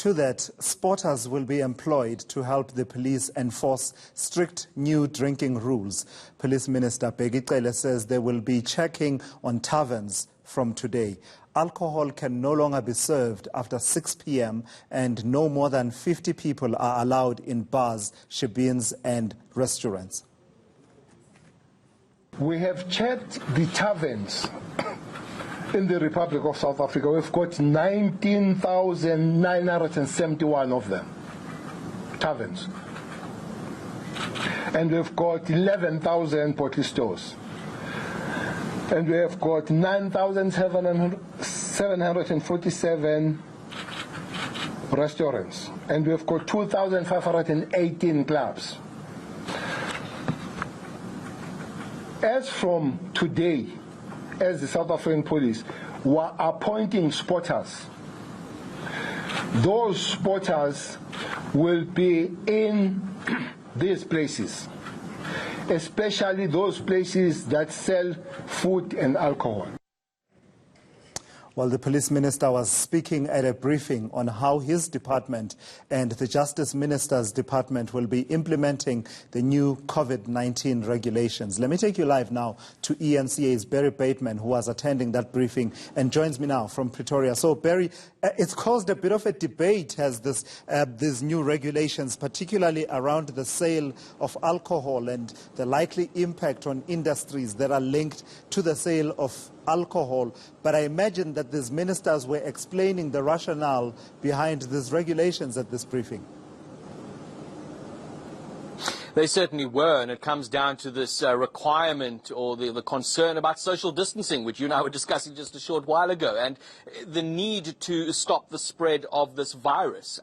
to that, spotters will be employed to help the police enforce strict new drinking rules. Police Minister Bheki Cele says they will be checking on taverns from today. Alcohol can no longer be served after 6 p.m. and no more than 50 people are allowed in bars, shebeens and restaurants. We have checked the taverns in the Republic of South Africa. We've got 19,971 of them, taverns. And we've got 11,000 potty stores. And we have got 9,747 restaurants. And we've got 2,518 clubs. As from today, as the South African police were appointing spotters, those spotters will be in these places, especially those places that sell food and alcohol. Well, the police minister was speaking at a briefing on how his department and the Justice Minister's department will be implementing the new COVID-19 regulations. Let me take you live now to eNCA's Barry Bateman, who was attending that briefing and joins me now from Pretoria. So, Barry, it's caused a bit of a debate, has these new regulations, particularly around the sale of alcohol and the likely impact on industries that are linked to the sale of alcohol. But I imagine that these ministers were explaining the rationale behind these regulations at this briefing. They certainly were, and it comes down to this requirement or the concern about social distancing, which you and I were discussing just a short while ago, and the need to stop the spread of this virus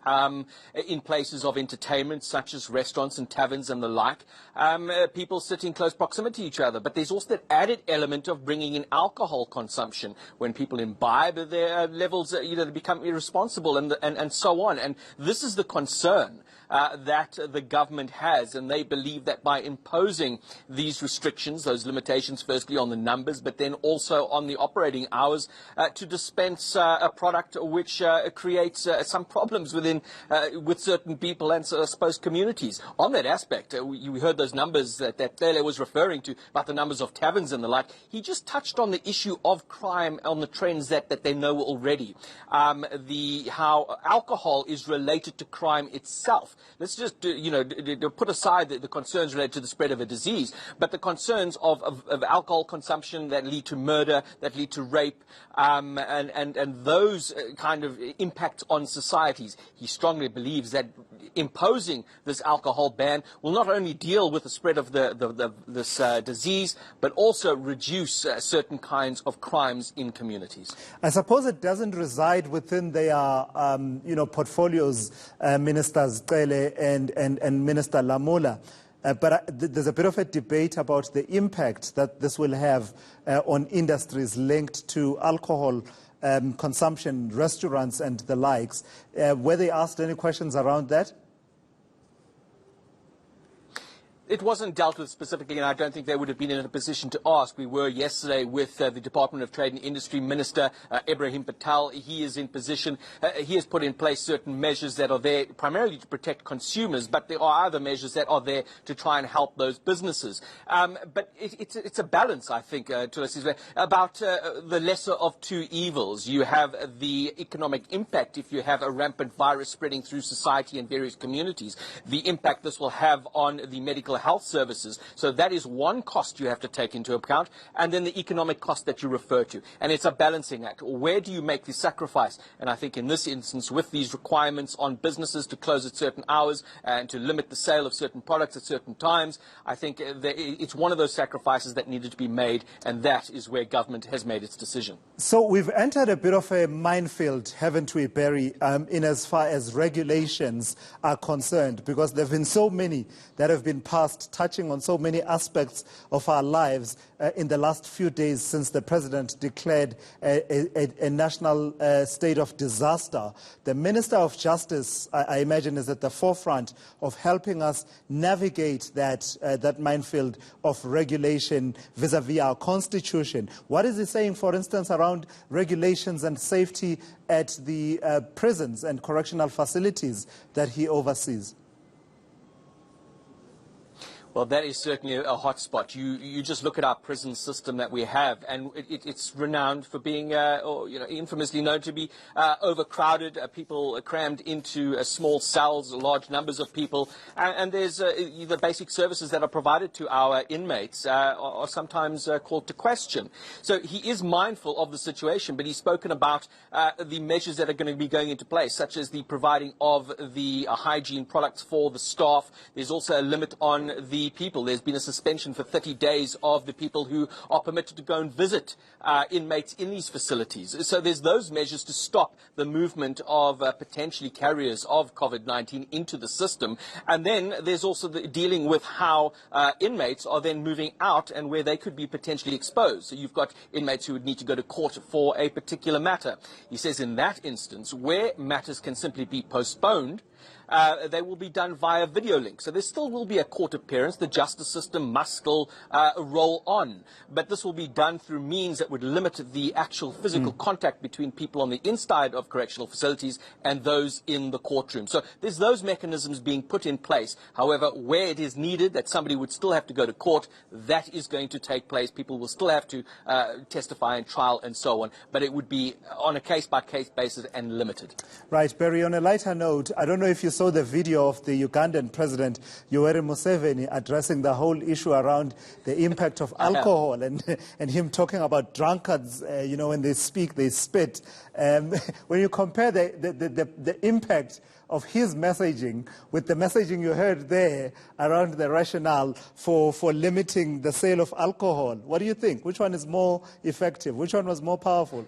in places of entertainment, such as restaurants and taverns and the like. People sit in close proximity to each other, but there's also that added element of bringing in alcohol consumption. When people imbibe, their levels, they become irresponsible and so on. And this is the concern that the government has, and they believe that by imposing these restrictions, those limitations, firstly on the numbers, but then also on the operating hours, to dispense a product which creates some problems with certain people and, I suppose, communities. On that aspect, we heard those numbers that Cele was referring to about the numbers of taverns and the like. He just touched on the issue of crime, on the trends that they know already. How alcohol is related to crime itself. Let's just, put aside the concerns related to the spread of a disease, but the concerns of alcohol consumption that lead to murder, that lead to rape, and those kind of impact on societies. He strongly believes that imposing this alcohol ban will not only deal with the spread of this disease, but also reduce certain kinds of crimes in communities. I suppose it doesn't reside within their, portfolios, Ministers Cele and Minister Lamola. But there's a bit of a debate about the impact that this will have on industries linked to alcohol consumption, restaurants and the likes. Were they asked any questions around that? It wasn't dealt with specifically, and I don't think they would have been in a position to ask. We were yesterday with the Department of Trade and Industry Minister, Barry Patel. He is in position. He has put in place certain measures that are there primarily to protect consumers, but there are other measures that are there to try and help those businesses. But it's a balance, I think, to us, about the lesser of two evils. You have the economic impact if you have a rampant virus spreading through society and various communities, the impact this will have on the medical health services. So that is one cost you have to take into account, and then the economic cost that you refer to. And it's a balancing act. Where do you make the sacrifice? And I think in this instance, with these requirements on businesses to close at certain hours and to limit the sale of certain products at certain times, I think it's one of those sacrifices that needed to be made, and that is where government has made its decision. So we've entered a bit of a minefield, haven't we, Barry, in as far as regulations are concerned, because there have been so many that have been passed past, touching on so many aspects of our lives in the last few days since the President declared a national state of disaster. The Minister of Justice, I imagine, is at the forefront of helping us navigate that minefield of regulation vis-à-vis our Constitution. What is he saying, for instance, around regulations and safety at the prisons and correctional facilities that he oversees? Well, that is certainly a hot spot. You just look at our prison system that we have, and it's renowned for being, infamously known to be overcrowded, people crammed into small cells, large numbers of people, and there's the basic services that are provided to our inmates are sometimes called to question. So he is mindful of the situation, but he's spoken about the measures that are going to be going into place, such as the providing of the hygiene products for the staff. There's also a limit on the people. There's been a suspension for 30 days of the people who are permitted to go and visit inmates in these facilities. So there's those measures to stop the movement of potentially carriers of COVID-19 into the system. And then there's also the dealing with how inmates are then moving out and where they could be potentially exposed. So you've got inmates who would need to go to court for a particular matter. He says in that instance, where matters can simply be postponed, they will be done via video link. So there still will be a court appearance. The justice system must still roll on. But this will be done through means that would limit the actual physical contact between people on the inside of correctional facilities and those in the courtroom. So there's those mechanisms being put in place. However, where it is needed that somebody would still have to go to court, that is going to take place. People will still have to testify in trial and so on. But it would be on a case-by-case basis and limited. Right, Barry, on a lighter note, I don't know if you saw the video of the Ugandan President Yoweri Museveni addressing the whole issue around the impact of alcohol and him talking about drunkards, when they speak, they spit. When you compare the impact of his messaging with the messaging you heard there around the rationale for limiting the sale of alcohol, what do you think? Which one is more effective? Which one was more powerful?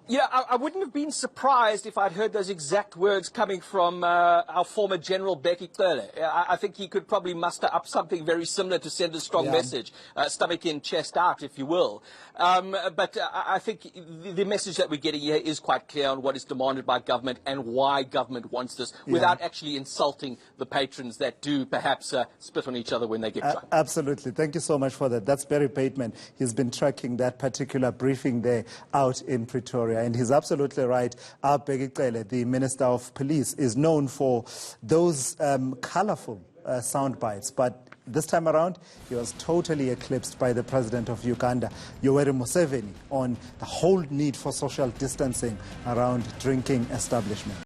Yeah, I wouldn't have been surprised if I'd heard those exact words coming from our former General Bheki Cele. I think he could probably muster up something very similar to send a strong message, stomach in, chest out, if you will. But I think the message that we're getting here is quite clear on what is demanded by government and why government wants this, without actually insulting the patrons that do perhaps spit on each other when they get drunk. Absolutely. Thank you so much for that. That's Barry Bateman. He's been tracking that particular briefing there out in Pretoria. And he's absolutely right. Our Bheki Cele, the Minister of Police, is known for those colorful sound bites. But this time around, he was totally eclipsed by the President of Uganda, Yoweri Museveni, on the whole need for social distancing around drinking establishments.